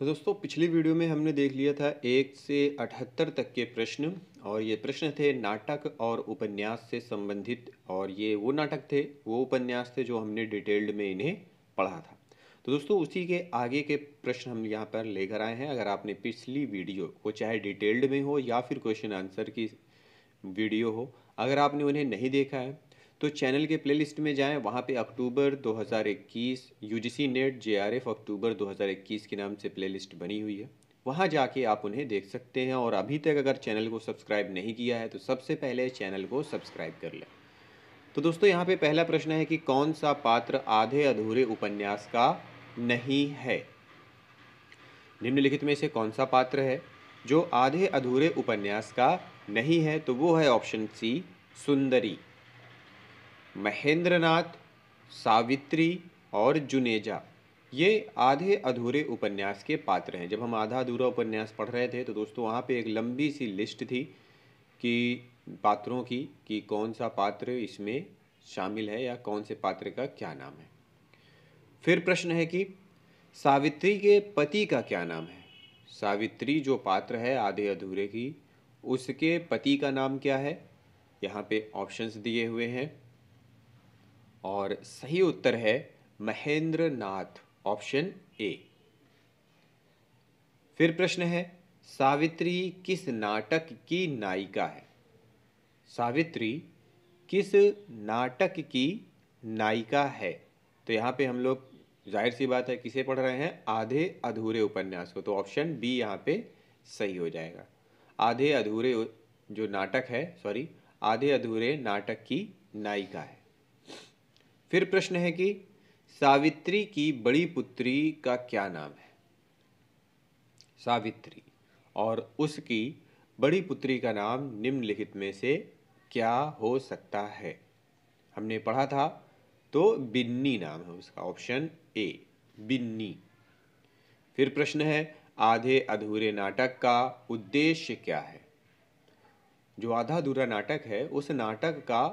तो दोस्तों पिछली वीडियो में हमने देख लिया था 1 से 78 तक के प्रश्न। और ये प्रश्न थे नाटक और उपन्यास से संबंधित, और ये वो नाटक थे, वो उपन्यास थे जो हमने डिटेल्ड में इन्हें पढ़ा था। तो दोस्तों उसी के आगे के प्रश्न हम यहाँ पर लेकर आए हैं। अगर आपने पिछली वीडियो को चाहे डिटेल्ड में हो या फिर क्वेश्चन आंसर की वीडियो हो, अगर आपने उन्हें नहीं देखा है तो चैनल के प्लेलिस्ट में जाएं। वहाँ पे अक्टूबर 2021 यूजीसी नेट जेआरएफ अक्टूबर 2021 के नाम से प्लेलिस्ट बनी हुई है। वहाँ जाके आप उन्हें देख सकते हैं। और अभी तक अगर चैनल को सब्सक्राइब नहीं किया है तो सबसे पहले चैनल को सब्सक्राइब कर लें। तो दोस्तों यहाँ पे पहला प्रश्न है कि कौन सा पात्र आधे अधूरे उपन्यास का नहीं है। निम्नलिखित में से कौन सा पात्र है जो आधे अधूरे उपन्यास का नहीं है? तो वो है ऑप्शन सी, सुंदरी। महेंद्रनाथ, सावित्री और जुनेजा, ये आधे अधूरे उपन्यास के पात्र हैं। जब हम आधा अधूरा उपन्यास पढ़ रहे थे तो दोस्तों वहाँ पे एक लंबी सी लिस्ट थी कि पात्रों की, कि कौन सा पात्र इसमें शामिल है या कौन से पात्र का क्या नाम है। फिर प्रश्न है कि सावित्री के पति का क्या नाम है। सावित्री जो पात्र है आधे अधूरे की, उसके पति का नाम क्या है? यहाँ पे ऑप्शंस दिए हुए हैं और सही उत्तर है महेंद्र नाथ, ऑप्शन ए। फिर प्रश्न है सावित्री किस नाटक की नायिका है। सावित्री किस नाटक की नायिका है? तो यहाँ पे हम लोग जाहिर सी बात है किसे पढ़ रहे हैं, आधे अधूरे उपन्यास को। तो ऑप्शन बी यहाँ पे सही हो जाएगा। आधे अधूरे जो नाटक है, सॉरी, आधे अधूरे नाटक की नायिका है। फिर प्रश्न है कि सावित्री की बड़ी पुत्री का क्या नाम है। सावित्री और उसकी बड़ी पुत्री का नाम निम्नलिखित में से क्या हो सकता है? हमने पढ़ा था, तो बिन्नी नाम है उसका, ऑप्शन ए, बिन्नी। फिर प्रश्न है आधे अधूरे नाटक का उद्देश्य क्या है। जो आधा अधूरा नाटक है उस नाटक का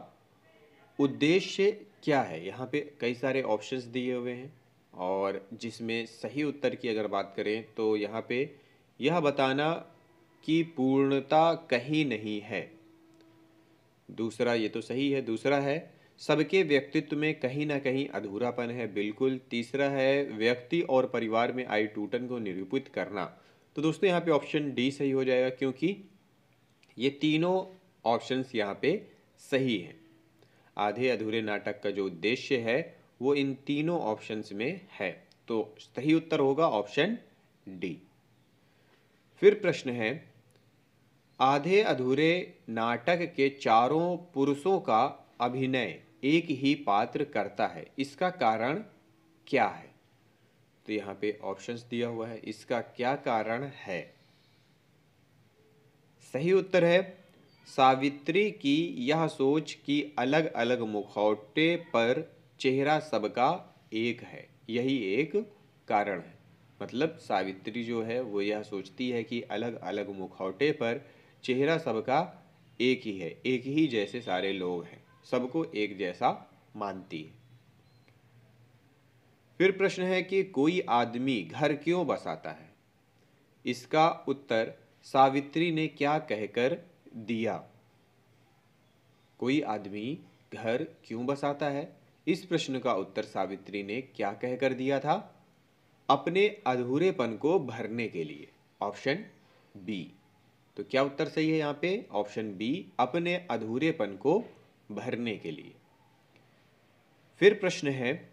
उद्देश्य क्या है? यहाँ पे कई सारे ऑप्शंस दिए हुए हैं और जिसमें सही उत्तर की अगर बात करें तो यहाँ पे यह बताना कि पूर्णता कहीं नहीं है। दूसरा, ये तो सही है। दूसरा है सबके व्यक्तित्व में कहीं ना कहीं अधूरापन है, बिल्कुल। तीसरा है व्यक्ति और परिवार में आई टूटन को निरूपित करना। तो दोस्तों यहाँ पे ऑप्शन डी सही हो जाएगा, क्योंकि ये तीनों ऑप्शंस यहाँ पे सही हैं। आधे अधूरे नाटक का जो उद्देश्य है वो इन तीनों ऑप्शंस में है। तो सही उत्तर होगा ऑप्शन डी। फिर प्रश्न है आधे अधूरे नाटक के चारों पुरुषों का अभिनय एक ही पात्र करता है, इसका कारण क्या है? तो यहाँ पे ऑप्शंस दिया हुआ है, इसका क्या कारण है? सही उत्तर है सावित्री की यह सोच कि अलग अलग मुखौटे पर चेहरा सबका एक है, यही एक कारण है। मतलब सावित्री जो है वो यह सोचती है कि अलग अलग मुखौटे पर चेहरा सबका एक ही है, एक ही जैसे सारे लोग हैं, सबको एक जैसा मानती है। फिर प्रश्न है कि कोई आदमी घर क्यों बसाता है। इसका उत्तर सावित्री ने क्या कहकर दिया। कोई आदमी घर क्यों बसाता है, इस प्रश्न का उत्तर सावित्री ने क्या कहकर दिया था? अपने अधूरेपन को भरने के लिए, ऑप्शन बी। तो क्या उत्तर सही है यहाँ पे? ऑप्शन बी, अपने अधूरेपन को भरने के लिए। फिर प्रश्न है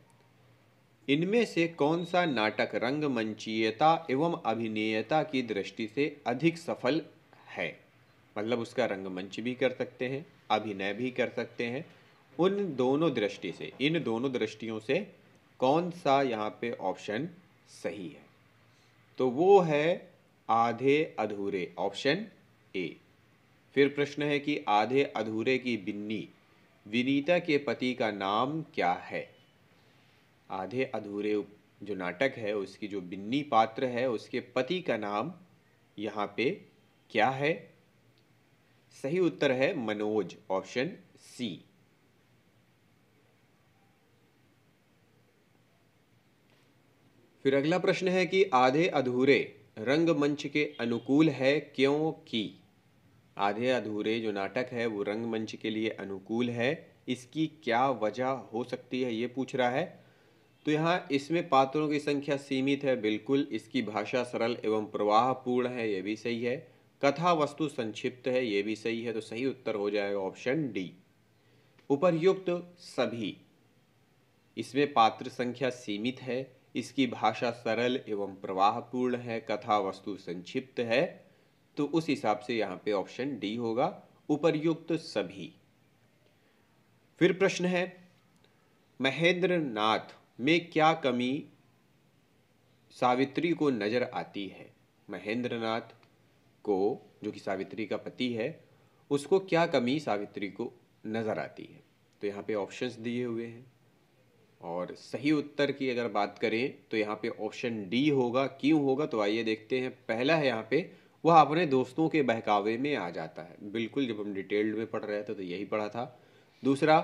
इनमें से कौन सा नाटक रंगमंचीयता एवं अभिनयता की दृष्टि से अधिक सफल है। मतलब उसका रंगमंच भी कर सकते हैं, अभिनय भी कर सकते हैं। उन दोनों दृष्टि से, इन दोनों दृष्टियों से कौन सा यहाँ पे ऑप्शन सही है? तो वो है आधे अधूरे, ऑप्शन ए। फिर प्रश्न है कि आधे अधूरे की बिन्नी विनीता के पति का नाम क्या है। आधे अधूरे जो नाटक है उसकी जो बिन्नी पात्र है उसके पति का नाम यहाँ पे क्या है? सही उत्तर है मनोज, ऑप्शन सी। फिर अगला प्रश्न है कि आधे अधूरे रंगमंच के अनुकूल है क्योंकि। आधे अधूरे जो नाटक है वो रंगमंच के लिए अनुकूल है, इसकी क्या वजह हो सकती है ये पूछ रहा है। तो यहाँ इसमें पात्रों की संख्या सीमित है, बिल्कुल। इसकी भाषा सरल एवं प्रवाहपूर्ण है, ये भी सही है। कथा वस्तु संक्षिप्त है, ये भी सही है। तो सही उत्तर हो जाएगा ऑप्शन डी, उपर्युक्त सभी। इसमें पात्र संख्या सीमित है, इसकी भाषा सरल एवं प्रवाहपूर्ण है, कथा वस्तु संक्षिप्त है। तो उस हिसाब से यहाँ पे ऑप्शन डी होगा, उपर्युक्त सभी। फिर प्रश्न है, महेंद्र नाथ में क्या कमी सावित्री को नजर आती है। महेंद्र नाथ को, जो कि सावित्री का पति है, उसको क्या कमी सावित्री को नजर आती है। तो यहाँ पे ऑप्शंस दिए हुए हैं और सही उत्तर की अगर बात करें तो यहाँ पे ऑप्शन डी होगा। क्यों होगा तो आइए देखते हैं। पहला है यहाँ पे, वह अपने दोस्तों के बहकावे में आ जाता है। बिल्कुल, जब हम डिटेल्ड में पढ़ रहे थे तो यही पढ़ा था। दूसरा,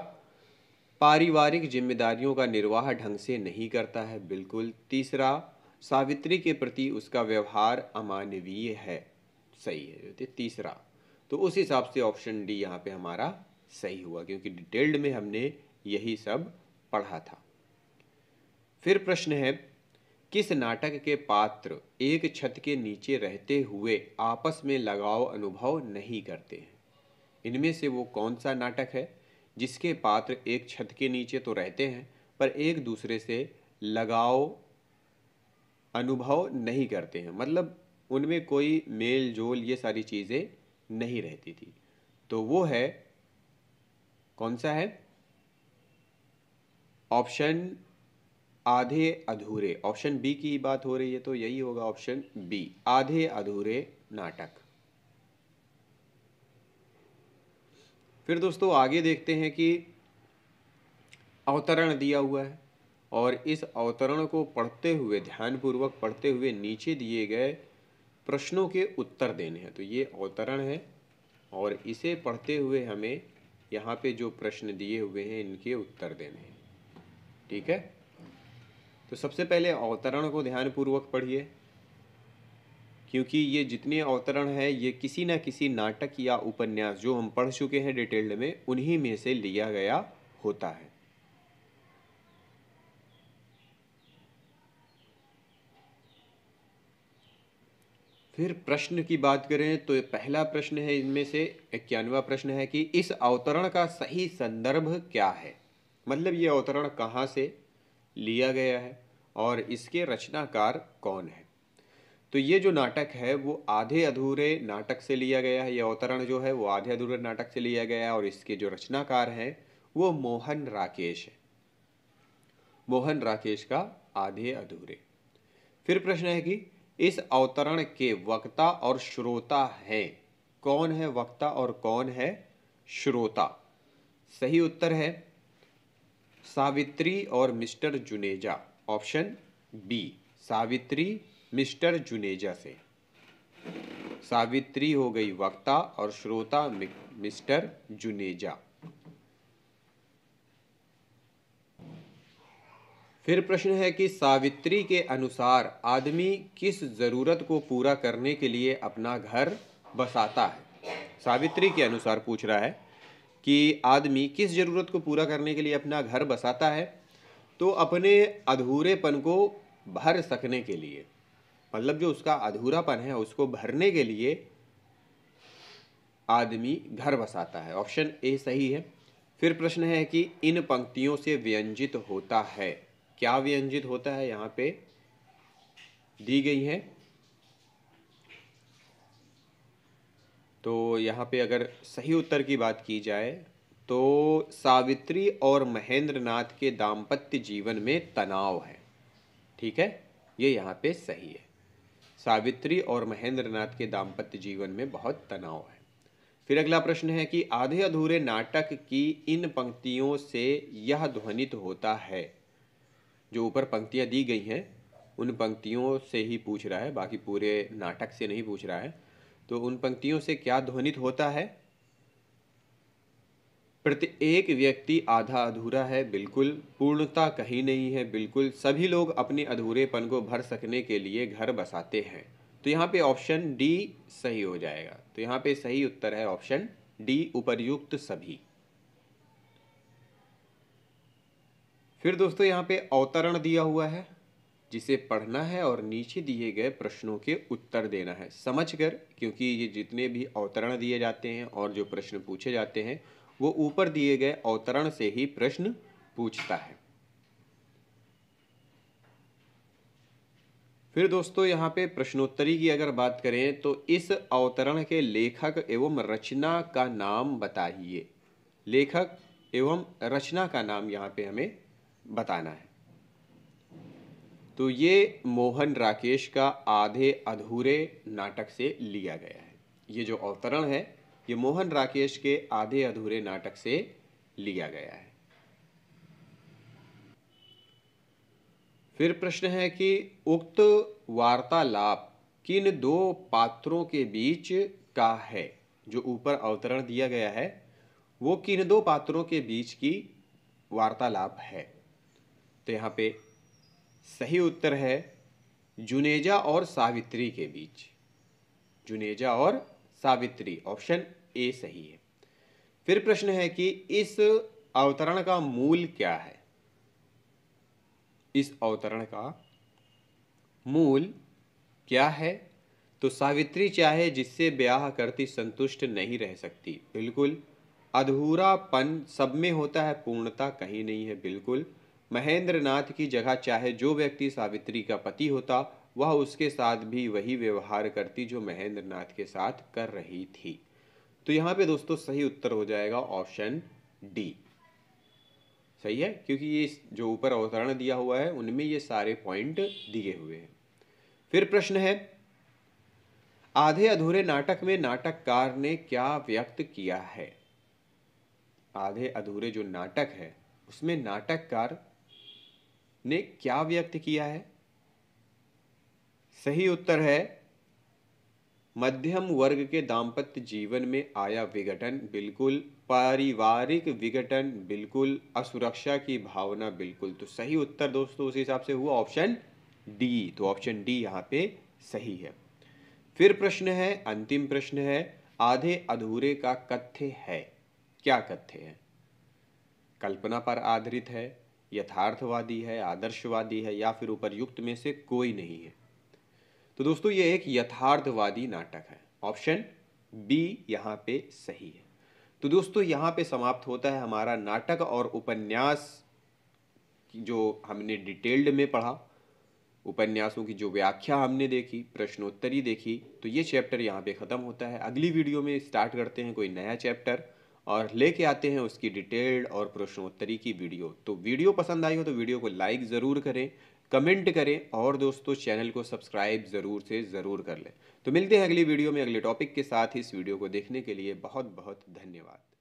पारिवारिक जिम्मेदारियों का निर्वाह ढंग से नहीं करता है। बिल्कुल। तीसरा, सावित्री के प्रति उसका व्यवहार अमानवीय है। सही है तीसरा। तो उस हिसाब से ऑप्शन डी यहाँ पे हमारा सही हुआ, क्योंकि डिटेल्ड में हमने यही सब पढ़ा था। फिर प्रश्न है, किस नाटक के पात्र एक छत के नीचे रहते हुए आपस में लगाव अनुभव नहीं करते हैं। इनमें से वो कौन सा नाटक है जिसके पात्र एक छत के नीचे तो रहते हैं पर एक दूसरे से लगाव अनुभव नहीं करते हैं, मतलब उनमें कोई मेल जोल ये सारी चीज़ें नहीं रहती थी। तो वो है, कौन सा है? ऑप्शन आधे अधूरे। ऑप्शन बी की बात हो रही है तो यही होगा ऑप्शन बी, आधे अधूरे नाटक। फिर दोस्तों आगे देखते हैं कि अवतरण दिया हुआ है और इस अवतरण को पढ़ते हुए, ध्यानपूर्वक पढ़ते हुए नीचे दिए गए प्रश्नों के उत्तर देने हैं। तो ये अवतरण है और इसे पढ़ते हुए हमें यहाँ पे जो प्रश्न दिए हुए हैं इनके उत्तर देने हैं। ठीक है, तो सबसे पहले अवतरण को ध्यानपूर्वक पढ़िए, क्योंकि ये जितने अवतरण हैं ये किसी न किसी नाटक या उपन्यास जो हम पढ़ चुके हैं डिटेल्ड में, उन्हीं में से लिया गया होता है। फिर प्रश्न की बात करें तो पहला प्रश्न है इनमें से 91वां प्रश्न है कि इस अवतरण का सही संदर्भ क्या है। मतलब ये अवतरण कहाँ से लिया गया है और इसके रचनाकार कौन है। तो ये जो नाटक है वो आधे अधूरे नाटक से लिया गया है। ये अवतरण जो है वो आधे अधूरे नाटक से लिया गया है और इसके जो रचनाकार हैं वो मोहन राकेश है। मोहन राकेश का आधे अधूरे। फिर प्रश्न है कि इस अवतरण के वक्ता और श्रोता हैं। कौन है वक्ता और कौन है श्रोता। सही उत्तर है सावित्री और mister Juneja. Option B, Savitri mister Juneja से। सावित्री हो गई वक्ता और श्रोता मिस्टर जुनेजा। फिर प्रश्न है कि सावित्री के अनुसार आदमी किस जरूरत को पूरा करने के लिए अपना घर बसाता है। सावित्री के अनुसार पूछ रहा है कि आदमी किस जरूरत को पूरा करने के लिए अपना घर बसाता है। तो अपने अधूरेपन को भर सकने के लिए, मतलब जो उसका अधूरापन है उसको भरने के लिए आदमी घर बसाता है। ऑप्शन ए सही है। फिर प्रश्न है कि इन पंक्तियों से व्यंजित होता है। क्या व्यंजित होता है यहाँ पे दी गई है। तो यहाँ पे अगर सही उत्तर की बात की जाए तो सावित्री और महेंद्र नाथ के दाम्पत्य जीवन में तनाव है। ठीक है, ये यहाँ पे सही है। सावित्री और महेंद्र नाथ के दाम्पत्य जीवन में बहुत तनाव है। फिर अगला प्रश्न है कि आधे अधूरे नाटक की इन पंक्तियों से यह ध्वनित होता है। जो ऊपर पंक्तियां दी गई हैं उन पंक्तियों से ही पूछ रहा है, बाकी पूरे नाटक से नहीं पूछ रहा है। तो उन पंक्तियों से क्या ध्वनित होता है। प्रत्येक व्यक्ति आधा अधूरा है, बिल्कुल। पूर्णता कहीं नहीं है, बिल्कुल। सभी लोग अपने अधूरेपन को भर सकने के लिए घर बसाते हैं। तो यहाँ पे ऑप्शन डी सही हो जाएगा। तो यहाँ पे सही उत्तर है ऑप्शन डी, उपर्युक्त सभी। फिर दोस्तों यहाँ पे अवतरण दिया हुआ है, जिसे पढ़ना है और नीचे दिए गए प्रश्नों के उत्तर देना है समझकर, क्योंकि ये जितने भी अवतरण दिए जाते हैं और जो प्रश्न पूछे जाते हैं वो ऊपर दिए गए अवतरण से ही प्रश्न पूछता है। फिर दोस्तों यहाँ पे प्रश्नोत्तरी की अगर बात करें तो इस अवतरण के लेखक एवं रचना का नाम बताइए। लेखक एवं रचना का नाम यहाँ पे हमें बताना है। तो ये मोहन राकेश का आधे अधूरे नाटक से लिया गया है। ये जो अवतरण है ये मोहन राकेश के आधे अधूरे नाटक से लिया गया है। फिर प्रश्न है कि उक्त वार्तालाप किन दो पात्रों के बीच का है। जो ऊपर अवतरण दिया गया है वो किन दो पात्रों के बीच की वार्तालाप है। तो यहाँ पे सही उत्तर है जुनेजा और सावित्री के बीच। जुनेजा और सावित्री, ऑप्शन ए सही है। फिर प्रश्न है कि इस अवतरण का मूल क्या है। इस अवतरण का मूल क्या है। तो सावित्री चाहे जिससे ब्याह करती संतुष्ट नहीं रह सकती, बिल्कुल। अधूरापन सब में होता है, पूर्णता कहीं नहीं है, बिल्कुल। महेंद्र नाथ की जगह चाहे जो व्यक्ति सावित्री का पति होता वह उसके साथ भी वही व्यवहार करती जो महेंद्र नाथ के साथ कर रही थी। तो यहाँ पे दोस्तों सही उत्तर हो जाएगा ऑप्शन डी। सही है, क्योंकि ये जो ऊपर अवतरण दिया हुआ है उनमें ये सारे पॉइंट दिए हुए हैं। फिर प्रश्न है आधे अधूरे नाटक में नाटककार ने क्या व्यक्त किया है। आधे अधूरे जो नाटक है उसमें नाटककार ने क्या व्यक्त किया है। सही उत्तर है मध्यम वर्ग के दाम्पत्य जीवन में आया विघटन, बिल्कुल। पारिवारिक विघटन, बिल्कुल। असुरक्षा की भावना, बिल्कुल। तो सही उत्तर दोस्तों उस हिसाब से हुआ ऑप्शन डी। तो ऑप्शन डी यहाँ पे सही है। फिर प्रश्न है, अंतिम प्रश्न है, आधे अधूरे का कथ्य है। क्या कथ्य है। कल्पना पर आधारित है, यथार्थवादी है, आदर्शवादी है या फिर उपर्युक्त में से कोई नहीं है। तो दोस्तों ये एक यथार्थवादी नाटक है, ऑप्शन बी यहाँ पे सही है। तो दोस्तों यहाँ पे समाप्त होता है हमारा नाटक और उपन्यास जो हमने डिटेल्ड में पढ़ा। उपन्यासों की जो व्याख्या हमने देखी, प्रश्नोत्तरी देखी, तो ये चैप्टर यहाँ पे ख़त्म होता है। अगली वीडियो में स्टार्ट करते हैं कोई नया चैप्टर और लेके आते हैं उसकी डिटेल्ड और प्रश्नोत्तरी की वीडियो। तो वीडियो पसंद आई हो तो वीडियो को लाइक ज़रूर करें, कमेंट करें और दोस्तों चैनल को सब्सक्राइब ज़रूर कर लें। तो मिलते हैं अगली वीडियो में अगले टॉपिक के साथ। इस वीडियो को देखने के लिए बहुत बहुत धन्यवाद।